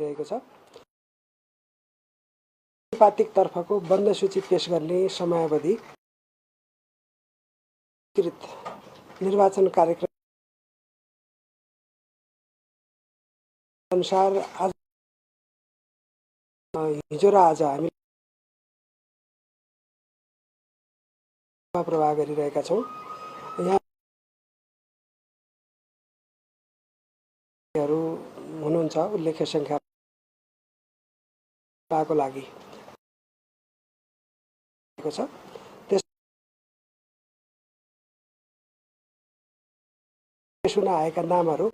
रहेको छ। पातिक तर्फको बन्द सूची पेश गर्ने समयावधि निर्वाचन कार्यक्रम अनुसार आज हिजो र आज हामी प्रवाह गरिरहेका छौँ। यहाँ हुनुहुन्छ उल्लेख्य सङ्ख्याको लागि छ। त्यस हुन आएका नामहरू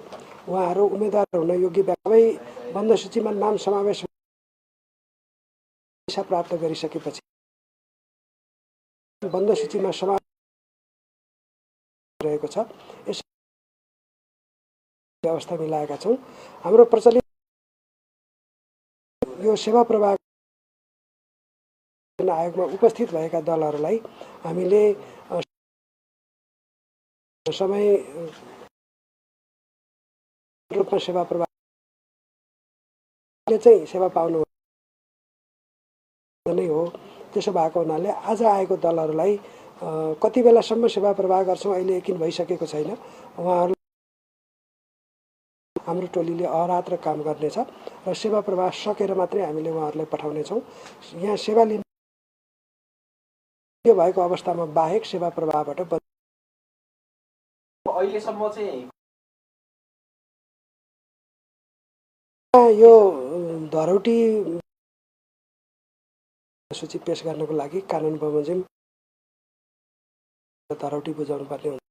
उहाँहरू उम्मेदवार हुन योग्य सबै बन्द सूचीमा नाम समावेश प्राप्त गरिसकेपछि बन्द सूचीमा समावेश रहेको छ। यस व्यवस्था मिलाएका छौँ। हाम्रो प्रचलित यो सेवा प्रवाह आयोगमा उपस्थित भएका दलहरूलाई हामीले समय रूपमा सेवा प्रवाहले चाहिँ सेवा पाउनु नै हो। त्यसो भएको हुनाले आज आएको दलहरूलाई कति बेलासम्म सेवा प्रवाह गर्छौँ अहिले यकिन भइसकेको छैन। उहाँहरू हाम्रो टोलीले अहरात्र काम गर्नेछ र सेवा प्रवाह सकेर मात्रै हामीले उहाँहरूलाई पठाउनेछौँ। यहाँ सेवा लिनु भएको अवस्थामा बाहेक सेवा प्रवाहबाट अहिलेसम्म चाहिँ यो धरौटी सूची पेश गर्नको लागि कानुन बमोजिम धरौटी बुझाउनु पर्ने हुन्छ।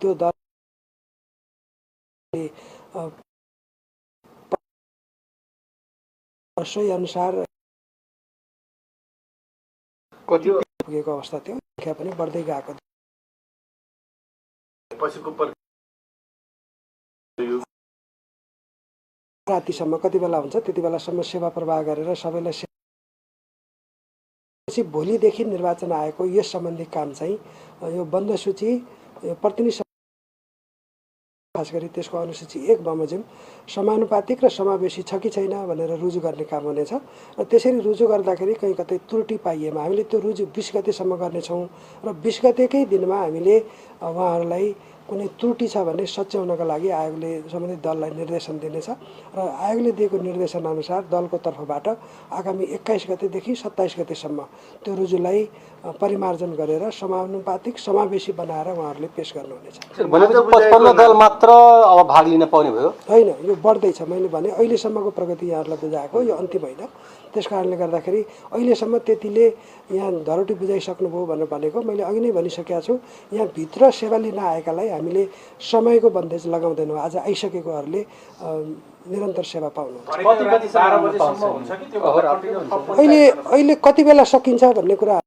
त्यो दर वर्षै अनुसार पुगेको अवस्था थियो। सङ्ख्या पनि बढ्दै गएको रातिसम्म कति बेला हुन्छ त्यति बेलासम्म सेवा प्रवाह गरेर सबैलाई भोलिदेखि निर्वाचन आएको यस सम्बन्धी काम चाहिँ यो बन्द सूची प्रतिनिधि खास गरी त्यसको अनुसूची 1 बमोजिम समानुपातिक र समावेशी छ कि छैन भनेर रुजु गर्ने काम हुनेछ। र त्यसरी रुजु गर्दाखेरि कहीँ कतै त्रुटि पाइएमा हामीले त्यो रुजु 20 गतेसम्म गर्नेछौँ र 20 गतेकै दिनमा हामीले उहाँहरूलाई कुनै त्रुटि छ भने सच्याउनका लागि आयोगले सम्बन्धित दललाई निर्देशन दिनेछ र आयोगले दिएको निर्देशन अनुसार दलको तर्फबाट आगामी 21 गतेदेखि 27 गतेसम्म त्यो रुजुलाई परिमार्जन गरेर समानुपातिक समावेशी बनाएर उहाँहरूले पेश गर्नुहुनेछ। 55 दल मात्र अब भाग लिन पाउने भयो? होइन, यो बढ्दैछ। मैले भने अहिलेसम्मको प्रगति यहाँहरूलाई बुझाएको यो अन्तिम होइन। त्यस कारणले गर्दाखेरि अहिलेसम्म त्यतिले यहाँ धरौटी बुझाइसक्नुभयो भनेर भनेको मैले अघि नै भनिसकेको छु। यहाँ भित्र सेवा लिन आएकालाई हामीले समयको बन्देज लगाउँदैनौँ। आज आइसकेकोहरूले निरन्तर सेवा पाउनुहुन्छ। अहिले कति बेला सकिन्छ भन्ने कुरा